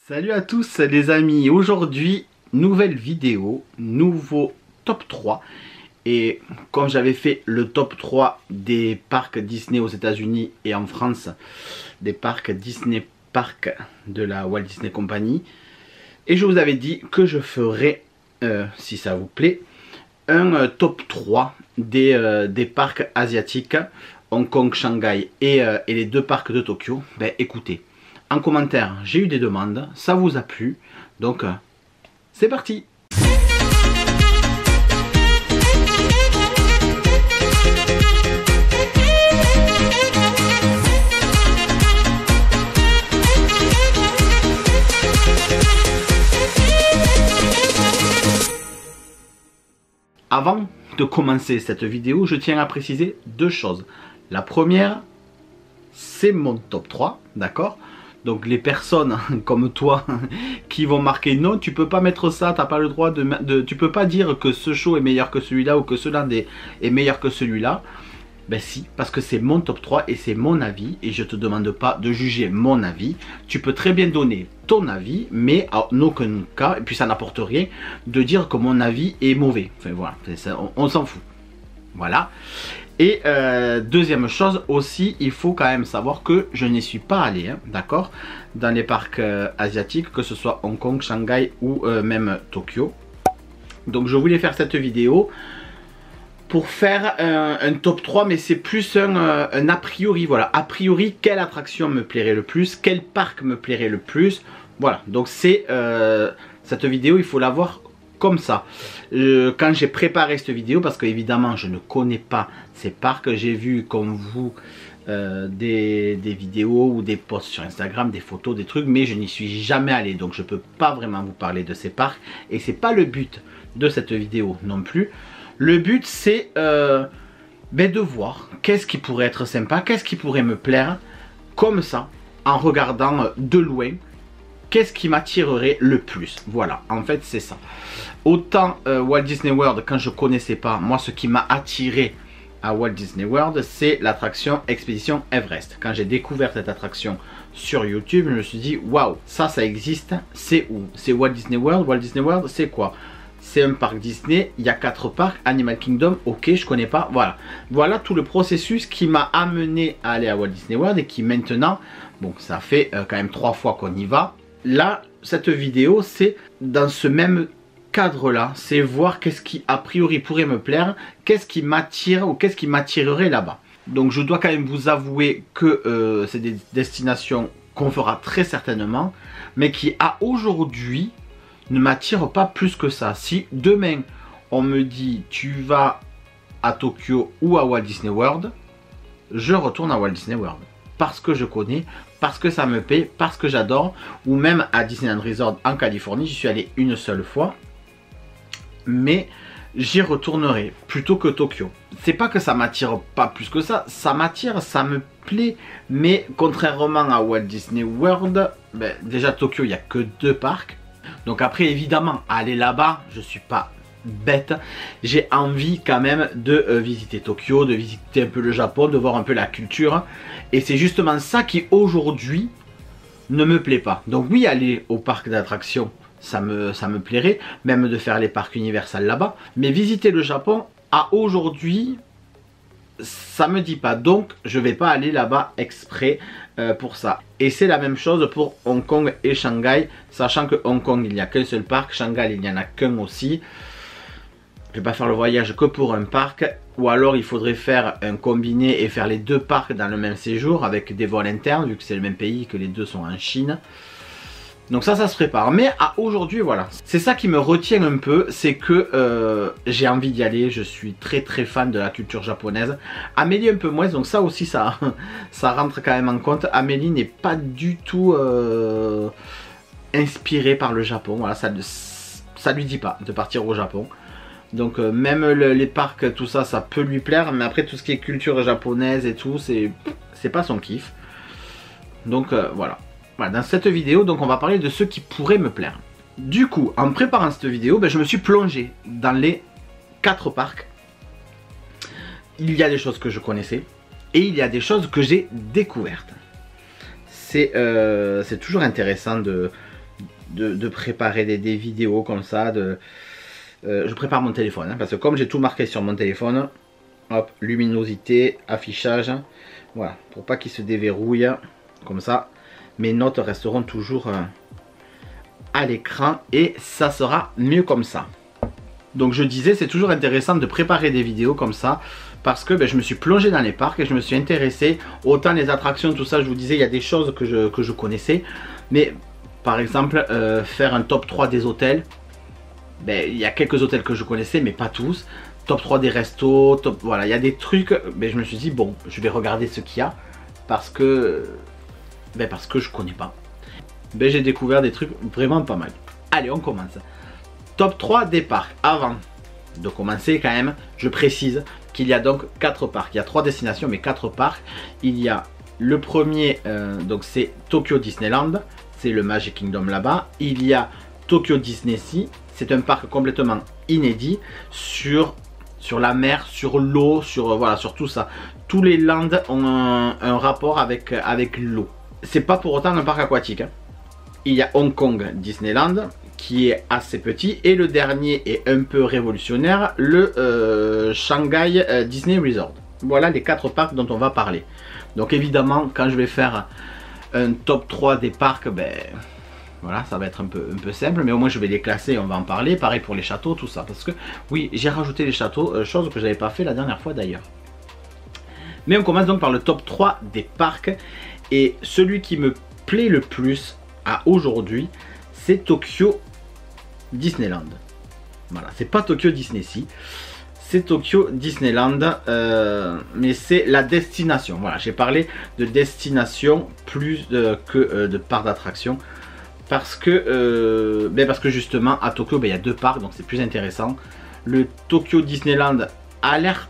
Salut à tous les amis, aujourd'hui nouvelle vidéo, nouveau top 3. Et comme j'avais fait le top 3 des parcs Disney aux États-Unis et en France, des parcs Disney Park de la Walt Disney Company, et je vous avais dit que je ferais, si ça vous plaît, un top 3 des parcs asiatiques, Hong Kong, Shanghai et les deux parcs de Tokyo. Ben écoutez, en commentaire j'ai eu des demandes, ça vous a plu, donc c'est parti. Avant de commencer cette vidéo, je tiens à préciser deux choses. La première, c'est mon top 3, d'accord? Donc les personnes comme toi qui vont marquer non, tu peux pas mettre ça, t'as pas le droit tu peux pas dire que ce show est meilleur que celui-là ou que celui-là est meilleur que celui-là. Ben si, parce que c'est mon top 3 et c'est mon avis et je te demande pas de juger mon avis. Tu peux très bien donner ton avis, mais en aucun cas, et puis ça n'apporte rien, de dire que mon avis est mauvais. Enfin voilà, on s'en fout. Voilà. Et deuxième chose aussi, il faut quand même savoir que je n'y suis pas allé, hein, d'accord, dans les parcs asiatiques, que ce soit Hong Kong, Shanghai ou même Tokyo. Donc je voulais faire cette vidéo pour faire un top 3, mais c'est plus un a priori, voilà, a priori, quelle attraction me plairait le plus, quel parc me plairait le plus, voilà, donc c'est, cette vidéo, il faut la voir comme ça. Quand j'ai préparé cette vidéo, parce que évidemment, je ne connais pas ces parcs, j'ai vu comme vous des vidéos ou des posts sur Instagram, des photos, des trucs, mais je n'y suis jamais allé, donc je peux pas vraiment vous parler de ces parcs, et c'est pas le but de cette vidéo non plus. Le but c'est de voir qu'est-ce qui pourrait être sympa, qu'est-ce qui pourrait me plaire, comme ça, en regardant de loin, qu'est-ce qui m'attirerait le plus. Voilà, en fait c'est ça. Autant Walt Disney World, quand je connaissais pas, moi ce qui m'a attiré à Walt Disney World, c'est l'attraction Expédition Everest. Quand j'ai découvert cette attraction sur YouTube, je me suis dit, waouh, ça existe, c'est où? C'est Walt Disney World. Walt Disney World, c'est quoi? C'est un parc Disney, il y a 4 parcs, Animal Kingdom, ok, je connais pas, voilà. Voilà tout le processus qui m'a amené à aller à Walt Disney World et qui maintenant, bon, ça fait quand même 3 fois qu'on y va. Là, cette vidéo, c'est dans ce même cadre-là, c'est voir qu'est-ce qui, a priori, pourrait me plaire, qu'est-ce qui m'attire ou qu'est-ce qui m'attirerait là-bas. Donc, je dois quand même vous avouer que c'est des destinations qu'on fera très certainement, mais qui, à aujourd'hui, ne m'attire pas plus que ça. Si demain on me dit tu vas à Tokyo ou à Walt Disney World, je retourne à Walt Disney World parce que je connais, parce que ça me paie, parce que j'adore. Ou même à Disneyland Resort en Californie, j'y suis allé une seule fois, mais j'y retournerai plutôt que Tokyo. C'est pas que ça m'attire pas plus que ça, ça m'attire, ça me plaît, mais contrairement à Walt Disney World, déjà Tokyo il n'y a que 2 parcs. Donc après évidemment aller là-bas, je suis pas bête, j'ai envie quand même de visiter Tokyo, de visiter un peu le Japon, de voir un peu la culture, et c'est justement ça qui aujourd'hui ne me plaît pas. Donc oui, aller au parc d'attractions, ça me plairait, même de faire les parcs Universal là-bas, mais visiter le Japon à aujourd'hui, ça me dit pas, donc je vais pas aller là-bas exprès pour ça. Et c'est la même chose pour Hong Kong et Shanghai, sachant que Hong Kong il n'y a qu'un seul parc, Shanghai il n'y en a qu'un aussi. Je vais pas faire le voyage que pour un parc, ou alors il faudrait faire un combiné et faire les 2 parcs dans le même séjour avec des vols internes, vu que c'est le même pays, que les 2 sont en Chine. Donc ça se prépare, mais à aujourd'hui voilà, c'est ça qui me retient un peu, c'est que j'ai envie d'y aller, je suis très fan de la culture japonaise. Amélie un peu moins, donc ça aussi ça rentre quand même en compte. Amélie n'est pas du tout inspirée par le Japon, voilà, ça lui dit pas de partir au Japon. Donc même les parcs, tout ça, ça peut lui plaire, mais après tout ce qui est culture japonaise et tout, c'est pas son kiff. Donc voilà. Voilà, dans cette vidéo, donc on va parler de ce qui pourrait me plaire. Du coup, en préparant cette vidéo, je me suis plongé dans les 4 parcs. Il y a des choses que je connaissais et il y a des choses que j'ai découvertes. C'est toujours intéressant de de préparer des vidéos comme ça. Je prépare mon téléphone, hein, parce que comme j'ai tout marqué sur mon téléphone, hop, luminosité, affichage, voilà, pour pas qu'il se déverrouille, comme ça, mes notes resteront toujours à l'écran et ça sera mieux comme ça. Donc je disais, c'est toujours intéressant de préparer des vidéos comme ça, parce que je me suis plongé dans les parcs et je me suis intéressé, autant les attractions, tout ça, je vous disais, il y a des choses que je connaissais, mais par exemple, faire un top 3 des hôtels, il y a quelques hôtels que je connaissais, mais pas tous. Top 3 des restos, voilà, il y a des trucs, je me suis dit, bon, je vais regarder ce qu'il y a, parce que je connais pas. J'ai découvert des trucs vraiment pas mal. Allez, on commence. Top 3 des parcs. Avant de commencer quand même, je précise qu'il y a donc 4 parcs. Il y a 3 destinations mais 4 parcs. Il y a le premier, donc c'est Tokyo Disneyland, c'est le Magic Kingdom là-bas. Il y a Tokyo DisneySea, c'est un parc complètement inédit sur la mer, sur l'eau, voilà, sur tout ça. Tous les lands ont un rapport avec l'eau. C'est pas pour autant un parc aquatique, hein. Il y a Hong Kong Disneyland qui est assez petit et le dernier est un peu révolutionnaire, le Shanghai Disney Resort. Voilà les 4 parcs dont on va parler. Donc évidemment quand je vais faire un top 3 des parcs, voilà, ça va être un peu simple, mais au moins je vais les classer et on va en parler. Pareil pour les châteaux, tout ça, parce que oui, j'ai rajouté les châteaux, chose que je n'avais pas fait la dernière fois d'ailleurs. Mais on commence donc par le top 3 des parcs et celui qui me plaît le plus à aujourd'hui, c'est Tokyo Disneyland. Voilà, c'est pas Tokyo DisneySea, c'est Tokyo Disneyland, mais c'est la destination. Voilà, j'ai parlé de destination plus que de parc d'attraction, parce que justement à Tokyo, il y a 2 parcs, donc c'est plus intéressant. Le Tokyo Disneyland a l'air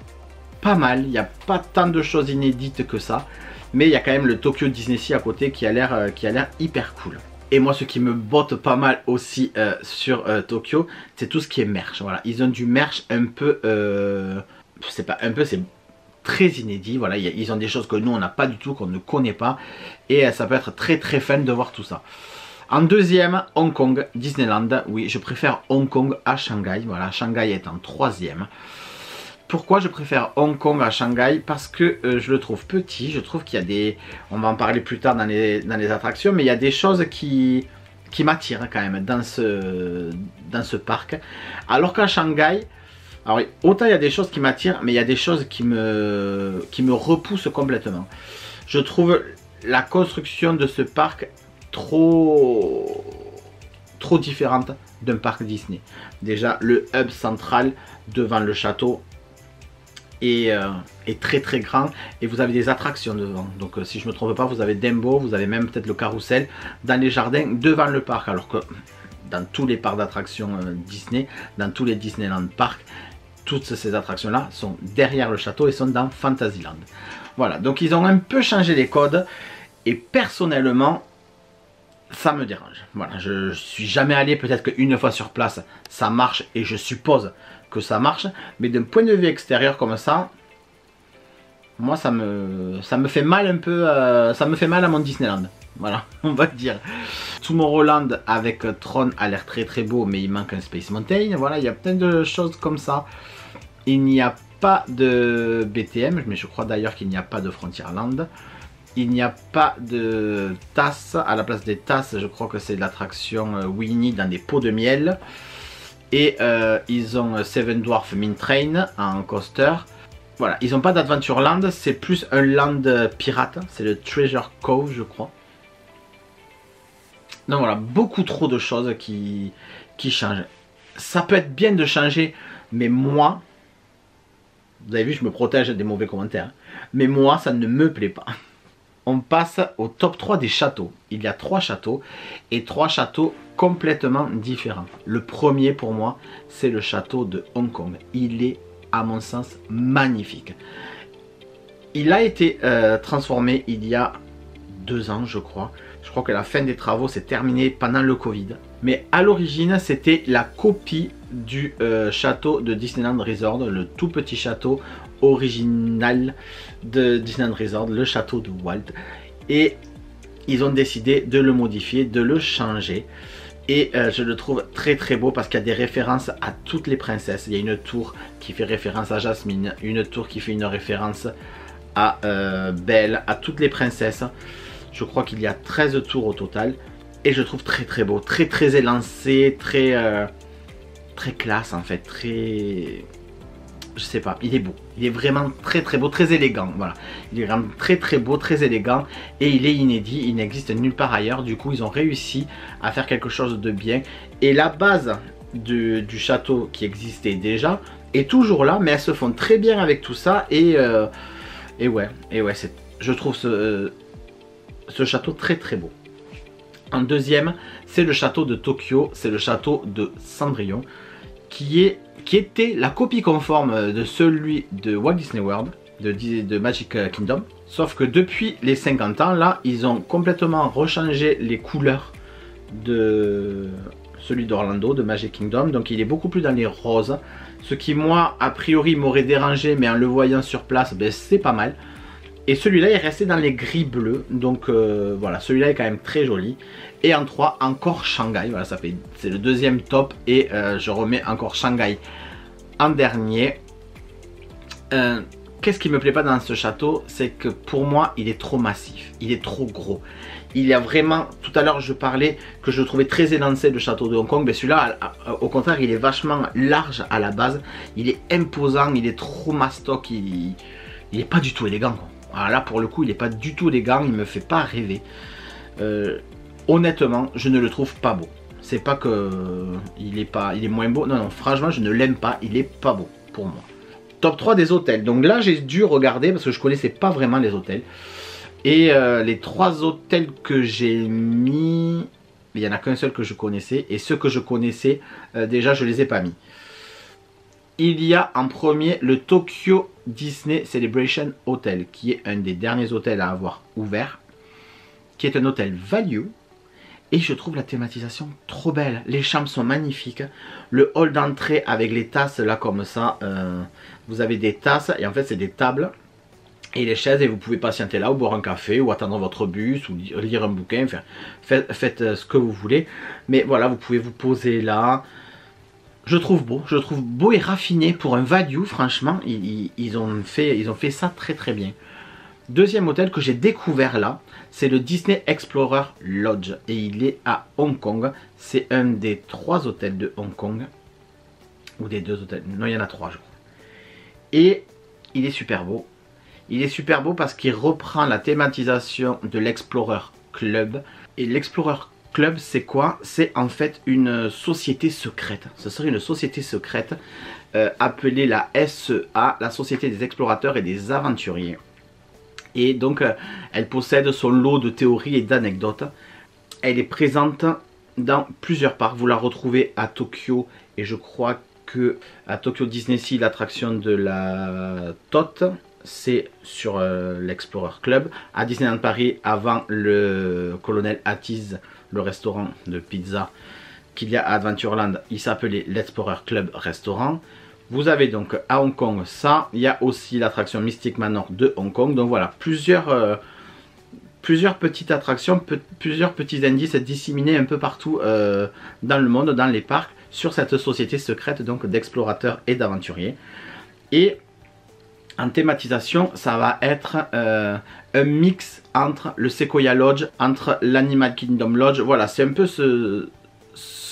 pas mal, il n'y a pas tant de choses inédites que ça. Mais il y a quand même le Tokyo DisneySea à côté qui a l'air hyper cool. Et moi, ce qui me botte pas mal aussi sur Tokyo, c'est tout ce qui est merch. Voilà, ils ont du merch un peu, c'est pas un peu, c'est très inédit. Voilà, ils ont des choses que nous on n'a pas du tout, qu'on ne connaît pas, et ça peut être très très fun de voir tout ça. En deuxième, Hong Kong Disneyland. Oui, je préfère Hong Kong à Shanghai. Voilà, Shanghai est en troisième. Pourquoi je préfère Hong Kong à Shanghai? Parce que je le trouve petit, je trouve qu'il y a des... On va en parler plus tard dans les attractions, mais il y a des choses qui m'attirent quand même dans ce parc. Alors qu'à Shanghai, alors autant il y a des choses qui m'attirent, mais il y a des choses qui me repoussent complètement. Je trouve la construction de ce parc trop différente d'un parc Disney. Déjà, le hub central devant le château est très très grand et vous avez des attractions devant. Donc si je me trompe pas, vous avez Dumbo, vous avez même peut-être le carrousel dans les jardins devant le parc, alors que dans tous les parcs d'attractions Disney, dans tous les Disneyland Park, toutes ces attractions là sont derrière le château et sont dans Fantasyland. Voilà, donc ils ont un peu changé les codes et personnellement ça me dérange. Voilà, je suis jamais allé, peut-être qu'une fois sur place ça marche et je suppose que ça marche, mais d'un point de vue extérieur comme ça, moi ça me fait mal un peu, ça me fait mal à mon Disneyland. Voilà, on va dire. Tomorrowland avec Tron a l'air très très beau, mais il manque un Space Mountain. Voilà, il y a plein de choses comme ça. Il n'y a pas de BTM, mais je crois d'ailleurs qu'il n'y a pas de Frontierland. Il n'y a pas de tasses. À la place des tasses, je crois que c'est de l'attraction Winnie dans des pots de miel. Et ils ont Seven Dwarfs Mine Train en coaster. Voilà, ils n'ont pas d'Adventureland, c'est plus un land pirate. C'est le Treasure Cove, je crois. Donc voilà, beaucoup trop de choses qui changent. Ça peut être bien de changer, mais moi, vous avez vu, je me protège des mauvais commentaires. Mais moi, ça ne me plaît pas. On passe au top 3 des châteaux. Il y a 3 châteaux et 3 châteaux complètement différents. Le premier pour moi, c'est le château de Hong Kong. Il est à mon sens magnifique. Il a été transformé il y a 2 ans je crois. Je crois que la fin des travaux s'est terminée pendant le Covid. Mais à l'origine c'était la copie du château de Disneyland Resort. Le tout petit château original de Disneyland Resort, le château de Walt, et ils ont décidé de le modifier, de le changer, Et je le trouve très très beau parce qu'il y a des références à toutes les princesses. Il y a une tour qui fait référence à Jasmine, une tour qui fait une référence à Belle, à toutes les princesses. Je crois qu'il y a 13 tours au total. Et je le trouve très très beau, très très élancé, très classe en fait, très... Je sais pas, il est beau. Il est vraiment très très beau, très élégant. Voilà. Il est vraiment très très beau, très élégant. Et il est inédit, il n'existe nulle part ailleurs. Du coup, ils ont réussi à faire quelque chose de bien. Et la base du château qui existait déjà est toujours là. Mais elles se font très bien avec tout ça. Et ouais, je trouve ce château très très beau. En deuxième, c'est le château de Tokyo. C'est le château de Cendrillon. Qui était la copie conforme de celui de Walt Disney World, de Magic Kingdom. Sauf que depuis les 50 ans, là, ils ont complètement rechangé les couleurs de celui d'Orlando, de Magic Kingdom. Donc il est beaucoup plus dans les roses. Ce qui, moi, a priori, m'aurait dérangé, mais en le voyant sur place, ben, c'est pas mal. Et celui-là est resté dans les gris bleus. Donc voilà, celui-là est quand même très joli. Et en 3, encore Shanghai. Voilà, c'est le deuxième top. Et je remets encore Shanghai en dernier. Qu'est-ce qui me plaît pas dans ce château? C'est que pour moi, il est trop massif. Il est trop gros. Il y a vraiment... Tout à l'heure, je parlais que je trouvais très élancé le château de Hong Kong. Mais celui-là, au contraire, il est vachement large à la base. Il est imposant. Il est trop mastoc. Il est pas du tout élégant, quoi. Alors là, pour le coup, il n'est pas du tout élégant, il me fait pas rêver. Honnêtement, je ne le trouve pas beau. C'est pas que il est moins beau. Non, non, franchement, je ne l'aime pas. Il est pas beau pour moi. Top 3 des hôtels. Donc là, j'ai dû regarder parce que je connaissais pas vraiment les hôtels. Et les 3 hôtels que j'ai mis, il y en a qu'un seul que je connaissais. Et ceux que je connaissais, déjà, je les ai pas mis. Il y a en premier le Tokyo Disney Celebration Hotel, qui est un des derniers hôtels à avoir ouvert, qui est un hôtel value. Et je trouve la thématisation trop belle. Les chambres sont magnifiques. Le hall d'entrée avec les tasses là comme ça. Vous avez des tasses et en fait c'est des tables et les chaises et vous pouvez patienter là ou boire un café ou attendre votre bus ou lire un bouquin. Enfin, faites ce que vous voulez. Mais voilà, vous pouvez vous poser là. Je trouve beau et raffiné pour un value, franchement, ils ont fait ça très très bien. Deuxième hôtel que j'ai découvert là, c'est le Disney Explorer Lodge et il est à Hong Kong. C'est un des 3 hôtels de Hong Kong, ou des 2 hôtels, non il y en a 3 je crois. Et il est super beau. Il est super beau parce qu'il reprend la thématisation de l'Explorer Club. Et l'Explorer Club, c'est quoi? C'est en fait une société secrète. Ce serait une société secrète appelée la SEA, la Société des Explorateurs et des Aventuriers. Et donc, elle possède son lot de théories et d'anecdotes. Elle est présente dans plusieurs parcs. Vous la retrouvez à Tokyo et je crois que à Tokyo Disney Sea, l'attraction de la Tote, c'est sur l'Explorer Club. À Disneyland Paris, avant le Colonel Attiz, le restaurant de pizza qu'il y a à Adventureland, il s'appelait l'Explorer Club Restaurant. Vous avez donc à Hong Kong ça, il y a aussi l'attraction Mystic Manor de Hong Kong. Donc voilà, plusieurs petites attractions, plusieurs petits indices disséminés un peu partout dans le monde, dans les parcs, sur cette société secrète donc d'explorateurs et d'aventuriers. Et en thématisation, ça va être un mix entre le Sequoia Lodge, entre l'Animal Kingdom Lodge. Voilà, c'est un peu ce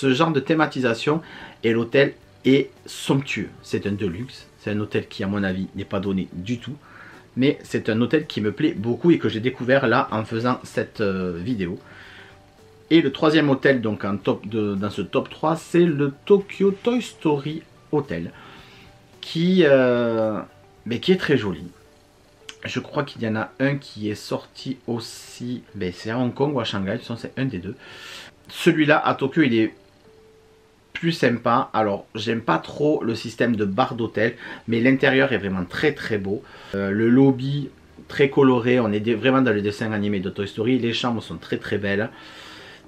genre de thématisation. Et l'hôtel est somptueux. C'est un deluxe. C'est un hôtel qui, à mon avis, n'est pas donné du tout. Mais c'est un hôtel qui me plaît beaucoup et que j'ai découvert là en faisant cette vidéo. Et le troisième hôtel donc dans ce top 3, c'est le Tokyo Toy Story Hotel. Qui est très joli. Je crois qu'il y en a un qui est sorti aussi, c'est à Hong Kong ou à Shanghai, de toute façon c'est un des deux. Celui-là à Tokyo il est plus sympa. Alors j'aime pas trop le système de bar d'hôtel, mais l'intérieur est vraiment très très beau. Le lobby très coloré, on est vraiment dans le dessin animé de Toy Story. Les chambres sont très très belles.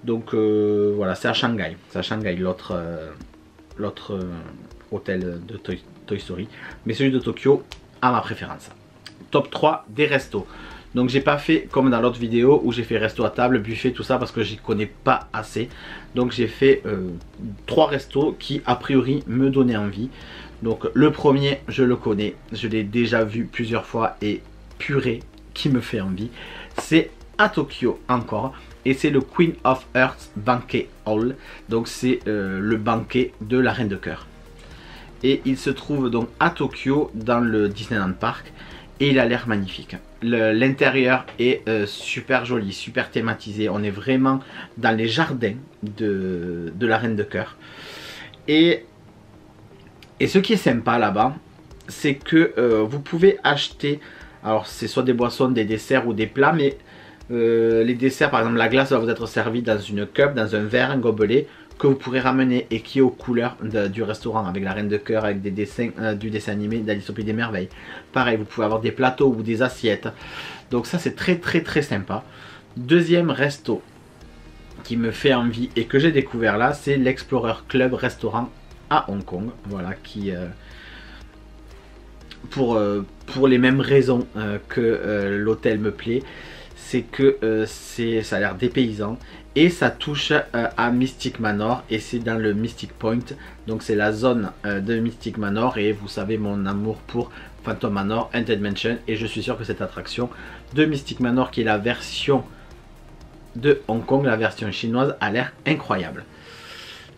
Donc voilà, c'est à Shanghai. C'est à Shanghai l'autre hôtel de Toy Story. Mais celui de Tokyo a ma préférence. Top 3 des restos. Donc j'ai pas fait comme dans l'autre vidéo où j'ai fait resto à table, buffet, tout ça, parce que j'y connais pas assez. Donc j'ai fait 3 restos qui a priori me donnaient envie. Donc le premier, je le connais, je l'ai déjà vu plusieurs fois et purée qui me fait envie. C'est à Tokyo encore et c'est le Queen of Hearts Banquet Hall. Donc c'est le banquet de la Reine de Cœur. Et il se trouve donc à Tokyo dans le Disneyland Park et il a l'air magnifique. L'intérieur est super joli, super thématisé. On est vraiment dans les jardins de la Reine de Cœur. Et ce qui est sympa là-bas, c'est que vous pouvez acheter, alors c'est soit des boissons, des desserts ou des plats, mais les desserts, par exemple la glace va vous être servie dans une cup, dans un verre, un gobelet, que vous pourrez ramener et qui est aux couleurs du restaurant, avec la Reine de Cœur, avec des dessins, du dessin animé d'Alice au Pays des Merveilles. Pareil, vous pouvez avoir des plateaux ou des assiettes. Donc ça c'est très sympa. Deuxième resto qui me fait envie et que j'ai découvert là, c'est l'Explorer Club Restaurant à Hong Kong. Voilà, qui pour les mêmes raisons que l'hôtel me plaît, c'est que ça a l'air dépaysant et ça touche à Mystic Manor et c'est dans le Mystic Point, donc c'est la zone de Mystic Manor et vous savez mon amour pour Phantom Manor, Haunted Mansion, et je suis sûr que cette attraction de Mystic Manor qui est la version de Hong Kong, la version chinoise, a l'air incroyable.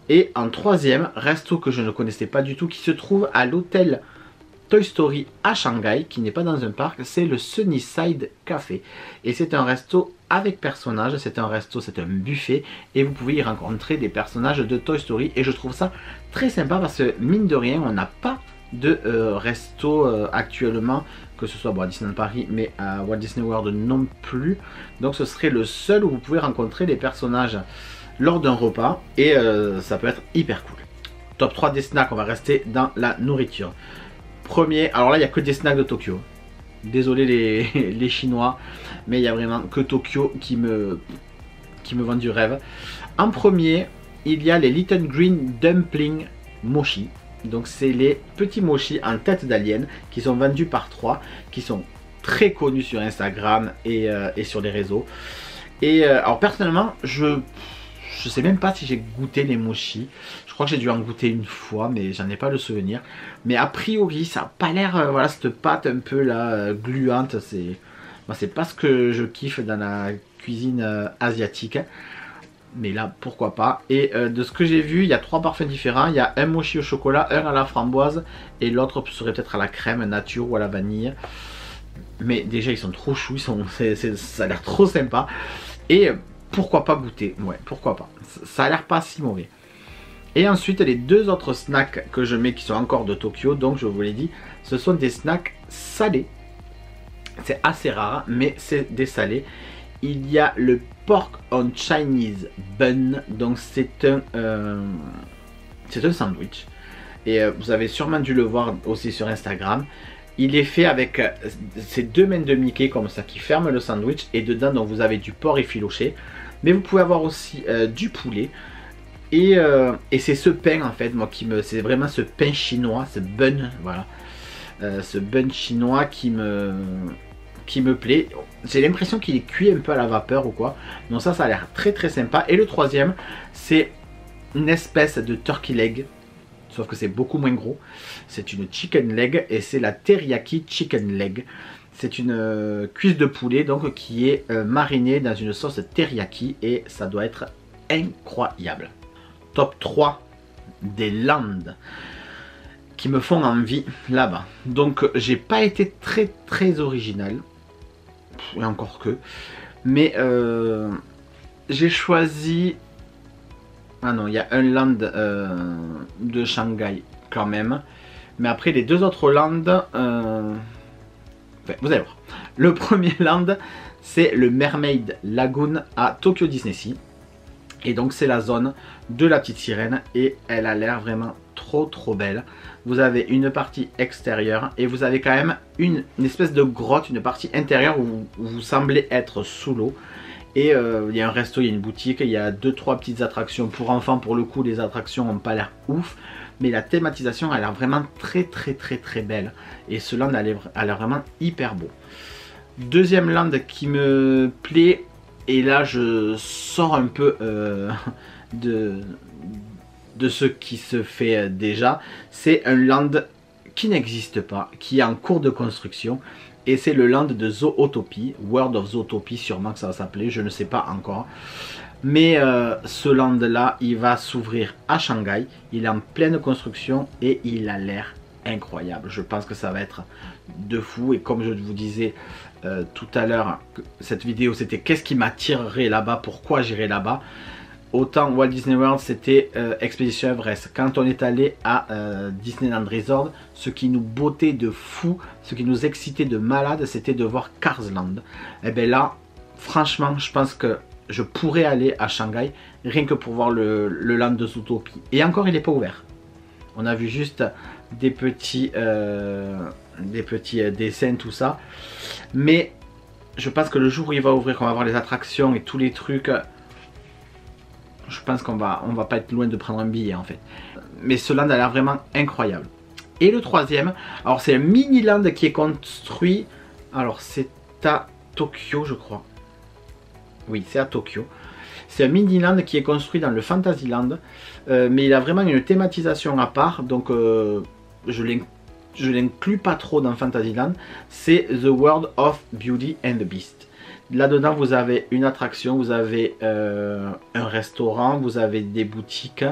Et en troisième, resto que je ne connaissais pas du tout, qui se trouve à l'hôtel Toy Story à Shanghai, qui n'est pas dans un parc, c'est le Sunnyside Café. Et c'est un resto avec personnages, c'est un resto, c'est un buffet, et vous pouvez y rencontrer des personnages de Toy Story. Et je trouve ça très sympa parce que mine de rien, on n'a pas de resto actuellement, que ce soit à Disneyland Paris, mais à Walt Disney World non plus. Donc ce serait le seul où vous pouvez rencontrer les personnages lors d'un repas, et ça peut être hyper cool. Top 3 des snacks, on va rester dans la nourriture. Premier, alors là il n'y a que des snacks de Tokyo. Désolé les Chinois, mais il n'y a vraiment que Tokyo qui me vend du rêve. En premier, il y a les Little Green Dumpling Mochi. Donc c'est les petits mochi en tête d'alien qui sont vendus par 3, qui sont très connus sur Instagram et sur les réseaux. Et alors personnellement, je sais même pas si j'ai goûté les mochi. Je crois que j'ai dû en goûter une fois, mais j'en ai pas le souvenir. Mais a priori, ça n'a pas l'air, voilà, cette pâte un peu là, gluante. C'est pas ce que je kiffe dans la cuisine asiatique. Mais là, pourquoi pas. Et de ce que j'ai vu, il y a 3 parfums différents. Il y a un mochi au chocolat, un à la framboise, et l'autre serait peut-être à la crème nature ou à la vanille. Mais déjà, ils sont trop choux, ça a l'air trop sympa. Et pourquoi pas goûter? Ouais, pourquoi pas. Ça a l'air pas si mauvais. Et ensuite, les 2 autres snacks que je mets qui sont encore de Tokyo, donc je vous l'ai dit, ce sont des snacks salés. C'est assez rare, mais c'est des salés. Il y a le pork on Chinese bun, donc c'est un sandwich. Et vous avez sûrement dû le voir aussi sur Instagram. Il est fait avec ces 2 mains de Mickey comme ça qui ferment le sandwich. Et dedans, donc, vous avez du porc effiloché. Mais vous pouvez avoir aussi du poulet. Et c'est ce pain en fait, moi c'est vraiment ce pain chinois, ce bun, voilà, ce bun chinois qui me plaît. J'ai l'impression qu'il est cuit un peu à la vapeur ou quoi. Donc ça a l'air très sympa. Et le troisième, c'est une espèce de turkey leg, sauf que c'est beaucoup moins gros. C'est une chicken leg et c'est la teriyaki chicken leg. C'est une cuisse de poulet donc qui est marinée dans une sauce teriyaki et ça doit être incroyable. Top 3 des landes qui me font envie là-bas. Donc j'ai pas été très original, et encore que, mais j'ai choisi, ah non, il y a un land de Shanghai quand même, mais après les 2 autres lands, vous allez voir. Le premier land, c'est le Mermaid Lagoon à Tokyo Disney-Sea. Et donc c'est la zone de la petite sirène et elle a l'air vraiment trop belle. Vous avez une partie extérieure et vous avez quand même une espèce de grotte, une partie intérieure où vous semblez être sous l'eau. Et il y a un resto, il y a une boutique, il y a 2-3 petites attractions pour enfants. Pour le coup, les attractions n'ont pas l'air ouf, mais la thématisation a l'air vraiment très belle. Et ce land a l'air vraiment hyper beau. Deuxième land qui me plaît, et là je sors un peu de ce qui se fait déjà, c'est un land qui n'existe pas, qui est en cours de construction, et c'est le land de Zootopia, World of Zootopia sûrement que ça va s'appeler, je ne sais pas encore. Mais ce land là, il va s'ouvrir à Shanghai, il est en pleine construction et il a l'air incroyable. Je pense que ça va être de fou, et comme je vous disais tout à l'heure, cette vidéo c'était qu'est-ce qui m'attirerait là-bas, pourquoi j'irais là-bas. Autant Walt Disney World c'était Expédition Everest. Quand on est allé à Disneyland Resort, ce qui nous bottait de fou, ce qui nous excitait de malade, c'était de voir Cars Land. Et bien là, franchement, je pense que je pourrais aller à Shanghai rien que pour voir le land de Zootopia. Et encore, il n'est pas ouvert. On a vu juste des petits dessins, tout ça. Mais je pense que le jour où il va ouvrir, qu'on va voir les attractions et tous les trucs, je pense qu'on va pas être loin de prendre un billet en fait. Mais ce land a l'air vraiment incroyable. Et le troisième, alors c'est un mini land qui est construit, alors c'est à Tokyo je crois. Oui, c'est à Tokyo. C'est un mini land qui est construit dans le Fantasyland, mais il a vraiment une thématisation à part, donc je l'inclus pas trop dans Fantasyland. C'est The World of Beauty and the Beast. Là-dedans, vous avez une attraction, vous avez un restaurant, vous avez des boutiques,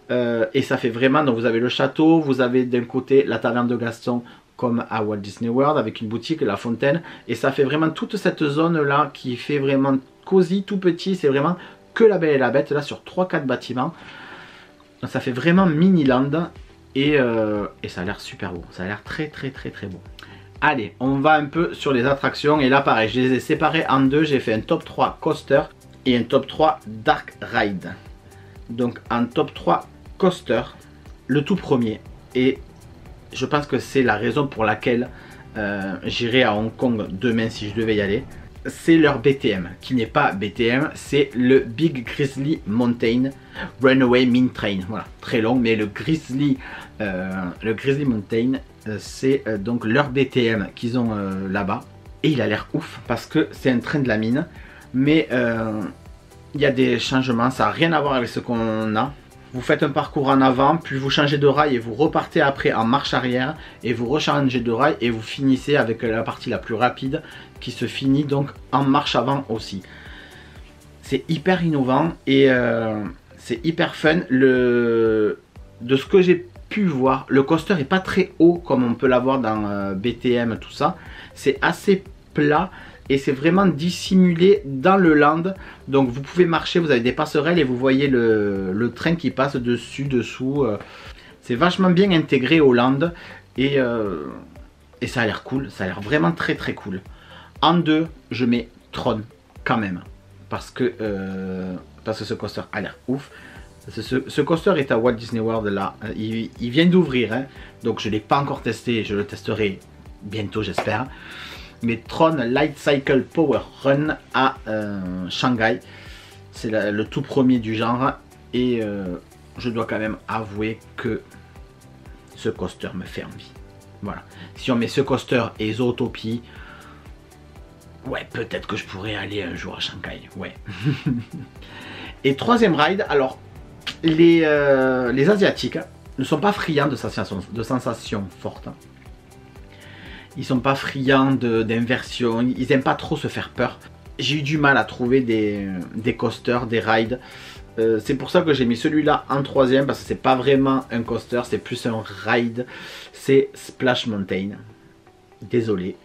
et ça fait vraiment, donc vous avez le château, vous avez d'un côté la taverne de Gaston, comme à Walt Disney World, avec une boutique, la fontaine, et ça fait vraiment toute cette zone-là qui fait vraiment cosy, tout petit, c'est vraiment que la Belle et la Bête, là, sur 3-4 bâtiments. Donc, ça fait vraiment mini-land, et ça a l'air super beau, ça a l'air très beau. Allez, on va un peu sur les attractions, et là pareil, je les ai séparées en deux, j'ai fait un top 3 coaster et un top 3 dark ride. Donc en top 3 coaster, le tout premier, et je pense que c'est la raison pour laquelle j'irai à Hong Kong demain si je devais y aller, c'est leur BTM, qui n'est pas BTM, c'est le Big Grizzly Mountain Runaway Mine Train. Voilà, très long, mais le Grizzly Mountain, c'est donc leur BTM qu'ils ont là-bas. Et il a l'air ouf, parce que c'est un train de la mine, mais il y a des changements, ça n'a rien à voir avec ce qu'on a. Vous faites un parcours en avant, puis vous changez de rail et vous repartez après en marche arrière et vous rechangez de rail et vous finissez avec la partie la plus rapide qui se finit donc en marche avant aussi. C'est hyper innovant et c'est hyper fun. De ce que j'ai pu voir, le coaster est pas très haut comme on peut l'avoir dans BTM, tout ça. C'est assez plat. Et c'est vraiment dissimulé dans le land. Donc vous pouvez marcher, vous avez des passerelles et vous voyez le train qui passe dessus, dessous. C'est vachement bien intégré au land. Et ça a l'air cool, ça a l'air vraiment très cool. En deux, je mets Tron quand même. Parce que ce coaster a l'air ouf. Ce coaster est à Walt Disney World là. Il vient d'ouvrir. Hein, donc je ne l'ai pas encore testé, je le testerai bientôt j'espère. Mais Tron Light Cycle Power Run à Shanghai. C'est le tout premier du genre. Et je dois quand même avouer que ce coaster me fait envie. Voilà. Si on met ce coaster et Zootopia, ouais, peut-être que je pourrais aller un jour à Shanghai. Ouais. Et troisième ride, alors, les Asiatiques ne sont pas friands de sensations fortes. Ils sont pas friands d'inversion, ils aiment pas trop se faire peur. J'ai eu du mal à trouver des coasters, des rides. C'est pour ça que j'ai mis celui-là en troisième, parce que c'est pas vraiment un coaster, c'est plus un ride. C'est Splash Mountain. Désolé.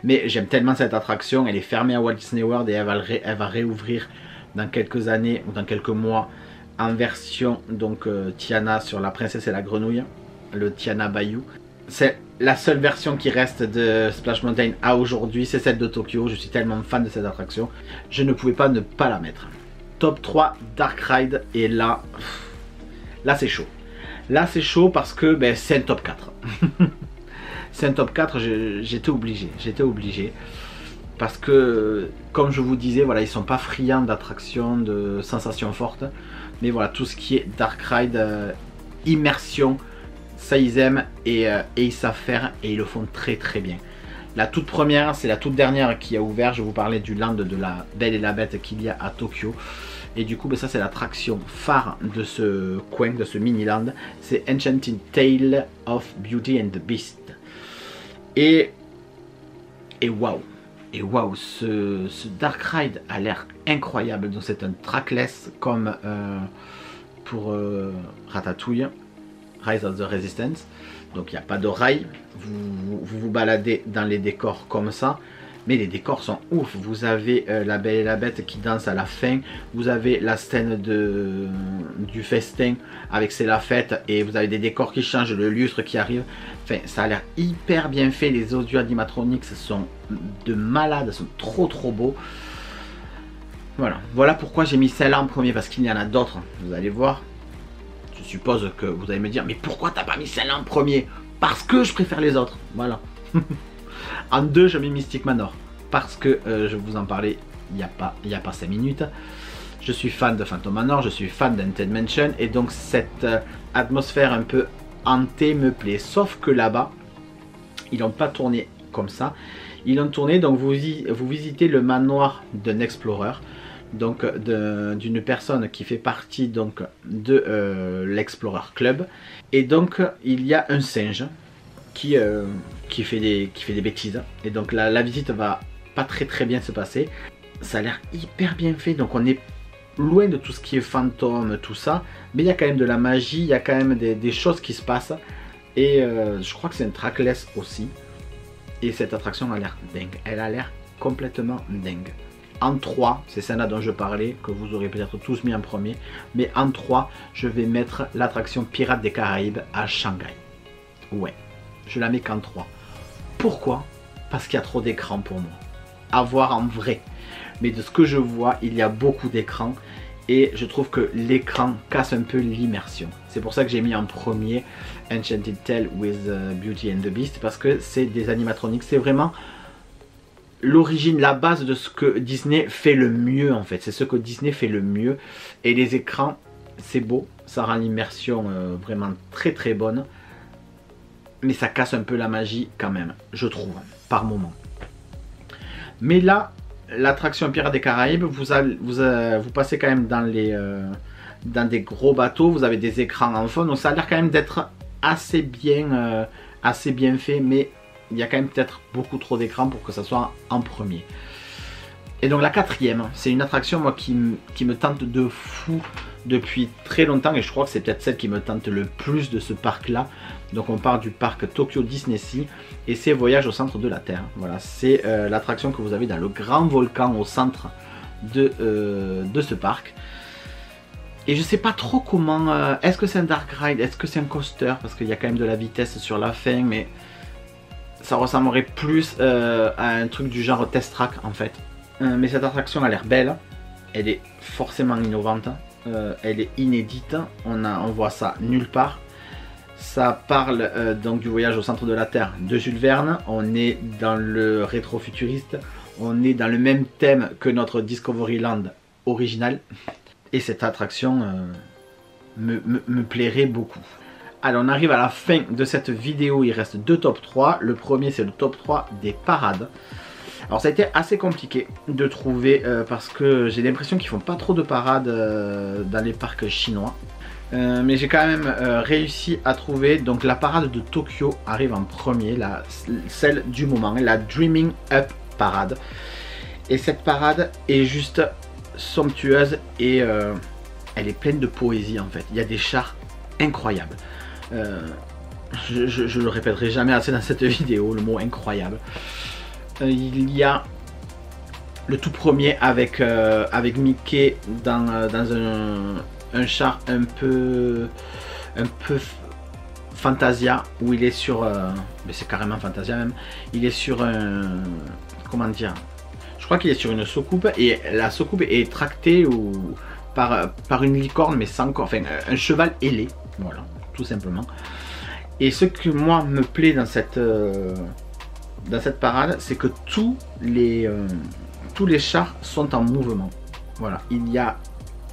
Mais j'aime tellement cette attraction, elle est fermée à Walt Disney World et elle va réouvrir dans quelques années ou dans quelques mois en version donc Tiana sur la princesse et la grenouille, le Tiana Bayou. C'est la seule version qui reste de Splash Mountain à aujourd'hui, c'est celle de Tokyo. Je suis tellement fan de cette attraction, je ne pouvais pas ne pas la mettre. Top 3 Dark Ride, et là c'est chaud. Là c'est chaud parce que ben, c'est un top 4. C'est un top 4, j'étais obligé. Parce que, comme je vous disais, voilà, ils sont pas friands d'attractions, de sensations fortes. Mais voilà, tout ce qui est Dark Ride, immersion, ça ils aiment et ils savent faire et ils le font très bien. La toute première, c'est la toute dernière qui a ouvert. Je vous parlais du land de la Belle et la Bête qu'il y a à Tokyo. Et du coup, ben ça c'est l'attraction phare de ce coin, de ce mini-land. C'est Enchanted Tale of Beauty and the Beast. Et waouh! Et waouh, ce Dark Ride a l'air incroyable. Donc c'est un trackless comme pour Ratatouille, Rise of the Resistance. Donc il n'y a pas de rail. Vous baladez dans les décors comme ça. Mais les décors sont ouf. Vous avez la Belle et la Bête qui danse à la fin. Vous avez la scène du festin avec c'est la fête. Et vous avez des décors qui changent, le lustre qui arrive. Enfin, ça a l'air hyper bien fait. Les audio animatronics sont de malades, sont trop beaux. Voilà pourquoi j'ai mis celle-là en premier. Parce qu'il y en a d'autres, vous allez voir. Je suppose que vous allez me dire, mais pourquoi t'as pas mis celle-là en premier? Parce que je préfère les autres. Voilà. En deux, je mets Mystic Manor parce que je vous en parlais il n'y a pas 5 minutes. Je suis fan de Phantom Manor, je suis fan d'Haunted Mansion et donc cette atmosphère un peu hantée me plaît. Sauf que là-bas, ils n'ont pas tourné comme ça. Ils ont tourné, donc vous visitez le manoir d'un explorer, donc d'une personne qui fait partie donc de l'Explorer Club. Et donc il y a un singe qui fait des bêtises. Et donc la visite va pas très bien se passer. Ça a l'air hyper bien fait. Donc on est loin de tout ce qui est fantôme, tout ça. Mais il y a quand même de la magie, il y a quand même des choses qui se passent. Et je crois que c'est un trackless aussi. Et cette attraction a l'air dingue. Elle a l'air complètement dingue. En 3, c'est celle-là dont je parlais, que vous aurez peut-être tous mis en premier. Mais en 3, je vais mettre l'attraction Pirates des Caraïbes à Shanghai. Ouais. Je la mets qu'en 3. Pourquoi? Parce qu'il y a trop d'écrans pour moi. À voir en vrai. Mais de ce que je vois, il y a beaucoup d'écrans. Et je trouve que l'écran casse un peu l'immersion. C'est pour ça que j'ai mis en premier Enchanted Tale with Beauty and the Beast. Parce que c'est des animatroniques. C'est vraiment l'origine, la base de ce que Disney fait le mieux en fait. C'est ce que Disney fait le mieux. Et les écrans, c'est beau. Ça rend l'immersion vraiment très bonne. Mais ça casse un peu la magie quand même, je trouve, par moment. Mais là, l'attraction Pirates des Caraïbes, vous passez quand même dans des gros bateaux, vous avez des écrans en fond, donc ça a l'air quand même d'être assez bien fait, mais il y a quand même peut-être beaucoup trop d'écrans pour que ça soit en premier. Et donc la quatrième, c'est une attraction moi qui me tente de fou depuis très longtemps, et je crois que c'est peut-être celle qui me tente le plus de ce parc là. Donc on part du parc Tokyo Disney Sea et c'est Voyage au centre de la Terre. Voilà, c'est l'attraction que vous avez dans le grand volcan au centre de ce parc. Et je sais pas trop comment, est-ce que c'est un dark ride, est-ce que c'est un coaster, parce qu'il y a quand même de la vitesse sur la fin, mais ça ressemblerait plus à un truc du genre test track en fait. Mais cette attraction a l'air belle, elle est forcément innovante, elle est inédite, on voit ça nulle part. Ça parle donc du voyage au centre de la Terre de Jules Verne. On est dans le rétro-futuriste. On est dans le même thème que notre Discoveryland original. Et cette attraction me plairait beaucoup. Alors on arrive à la fin de cette vidéo. Il reste 2 top 3. Le premier c'est le top 3 des parades. Alors ça a été assez compliqué de trouver parce que j'ai l'impression qu'ils font pas trop de parades dans les parcs chinois. Mais j'ai quand même réussi à trouver. Donc la parade de Tokyo arrive en premier, celle du moment, la Dreaming Up parade. Et cette parade est juste somptueuse et elle est pleine de poésie en fait. Il y a des chars incroyables. Je le répéterai jamais assez dans cette vidéo, le mot incroyable. Il y a le tout premier avec Mickey dans un char un peu Fantasia, où il est sur mais c'est carrément Fantasia même, il est sur un, comment dire, je crois qu'il est sur une soucoupe et la soucoupe est tractée par une licorne, mais sans, enfin un cheval ailé, voilà, tout simplement. Et ce que moi me plaît dans cette parade, c'est que tous les chars sont en mouvement. Voilà, il y a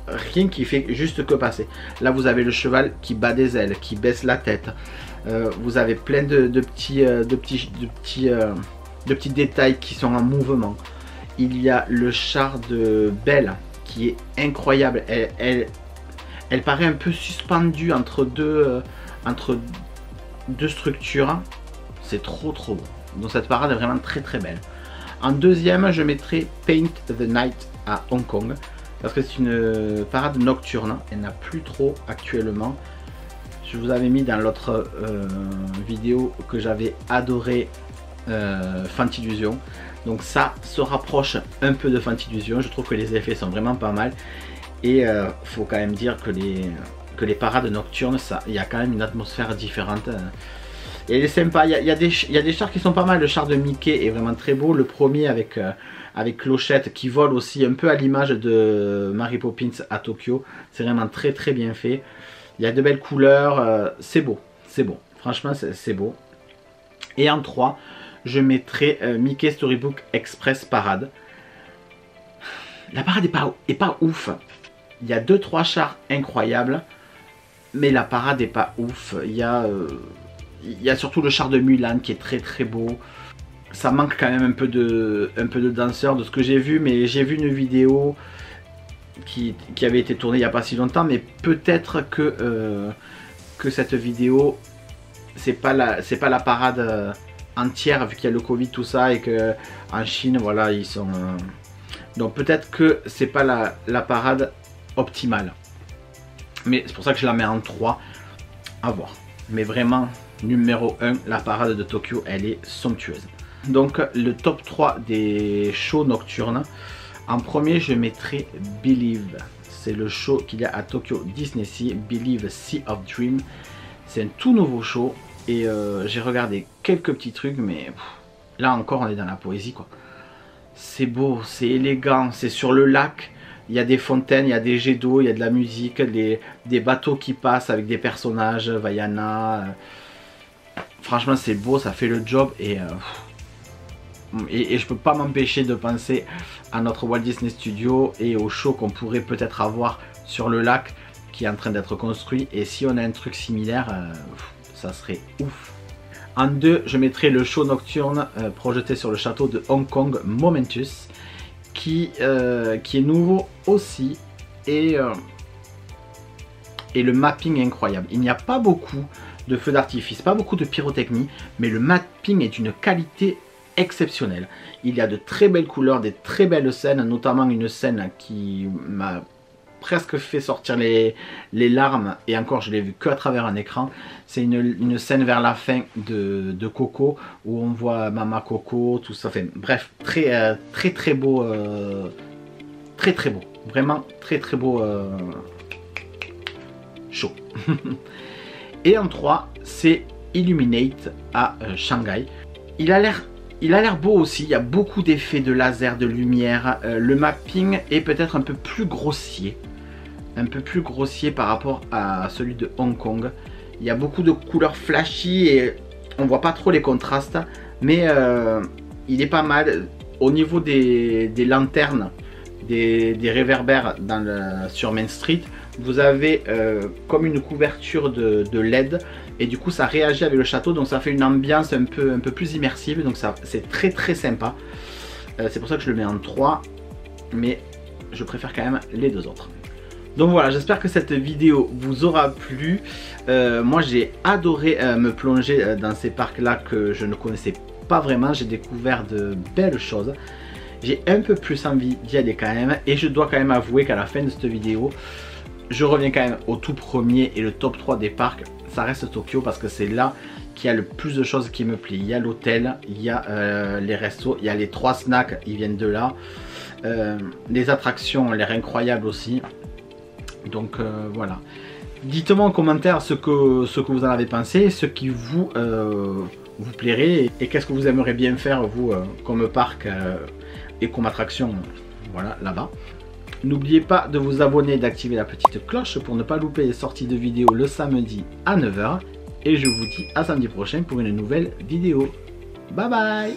rien qui fait juste que passer. Là vous avez le cheval qui bat des ailes, qui baisse la tête. Vous avez plein de petits de petits détails qui sont en mouvement. Il y a le char de Belle qui est incroyable. Elle paraît un peu suspendue entre deux structures. C'est trop beau. Donc cette parade est vraiment très belle. En deuxième, je mettrai Paint the Night à Hong Kong. Parce que c'est une parade nocturne. Elle n'a plus trop actuellement. Je vous avais mis dans l'autre vidéo que j'avais adoré Fantillusion. Donc ça se rapproche un peu de Fantillusion. Je trouve que les effets sont vraiment pas mal. Et faut quand même dire que les parades nocturnes, il y a quand même une atmosphère différente. Et elle est sympa. Il y a des chars qui sont pas mal. Le char de Mickey est vraiment très beau. Le premier avec Clochette qui vole aussi un peu à l'image de Mary Poppins à Tokyo. C'est vraiment très bien fait. Il y a de belles couleurs. C'est beau. C'est beau. Franchement, c'est beau. Et en 3, je mettrai Mickey Storybook Express Parade. La parade est pas ouf. Il y a 2-3 chars incroyables. Mais la parade est pas ouf. Il y a surtout le char de Mulan qui est très beau. Ça manque quand même un peu de danseurs de ce que j'ai vu. Mais j'ai vu une vidéo qui avait été tournée il n'y a pas si longtemps. Mais peut-être que cette vidéo, c'est pas la parade entière vu qu'il y a le Covid tout ça. Et que en Chine voilà ils sont... Donc peut-être que c'est pas la parade optimale. Mais c'est pour ça que je la mets en 3. À voir. Mais vraiment, numéro 1, la parade de Tokyo, elle est somptueuse. Donc le top 3 des shows nocturnes. En premier, je mettrai Believe. C'est le show qu'il y a à Tokyo Disney Sea. Believe Sea of Dream. C'est un tout nouveau show. Et j'ai regardé quelques petits trucs. Mais là encore, on est dans la poésie quoi. C'est beau, c'est élégant. C'est sur le lac. Il y a des fontaines, il y a des jets d'eau, il y a de la musique, des bateaux qui passent avec des personnages, Vaiana. Franchement, c'est beau, ça fait le job et je peux pas m'empêcher de penser à notre Walt Disney Studio et au show qu'on pourrait peut-être avoir sur le lac qui est en train d'être construit. Et si on a un truc similaire, ça serait ouf. En 2, je mettrai le show nocturne projeté sur le château de Hong Kong, Momentus. Qui est nouveau aussi et le mapping est incroyable. Il n'y a pas beaucoup de feux d'artifice, pas beaucoup de pyrotechnie, mais le mapping est d'une qualité exceptionnelle. Il y a de très belles couleurs, des très belles scènes, notamment une scène qui m'a presque fait sortir les larmes, et encore je l'ai vu que à travers un écran. C'est une scène vers la fin de Coco où on voit Mama Coco, tout ça. Enfin, bref, très beau, très beau, vraiment très beau show. Et en 3, c'est Illuminate à Shanghai. Il a l'air beau aussi, il y a beaucoup d'effets de laser, de lumière. Le mapping est peut-être un peu plus grossier. Par rapport à celui de Hong Kong. Il y a beaucoup de couleurs flashy et on voit pas trop les contrastes. Mais il est pas mal. Au niveau des lanternes, des réverbères sur Main Street, vous avez comme une couverture de LED. Et du coup ça réagit avec le château. Donc ça fait une ambiance un peu plus immersive. Donc c'est très sympa. C'est pour ça que je le mets en 3. Mais je préfère quand même les deux autres. Donc voilà, j'espère que cette vidéo vous aura plu. Moi j'ai adoré me plonger dans ces parcs là que je ne connaissais pas vraiment. J'ai découvert de belles choses. J'ai un peu plus envie d'y aller quand même. Et je dois quand même avouer qu'à la fin de cette vidéo, je reviens quand même au tout premier et le top 3 des parcs. Ça reste Tokyo parce que c'est là qu'il y a le plus de choses qui me plaisent. Il y a l'hôtel, il y a les restos, il y a les 3 snacks, ils viennent de là. Les attractions ont l'air incroyables aussi. Donc voilà. Dites-moi en commentaire ce que vous en avez pensé, ce qui vous plairait et qu'est-ce que vous aimeriez bien faire vous comme parc et comme attraction voilà là-bas. N'oubliez pas de vous abonner et d'activer la petite cloche pour ne pas louper les sorties de vidéos le samedi à 9 h. Et je vous dis à samedi prochain pour une nouvelle vidéo. Bye bye.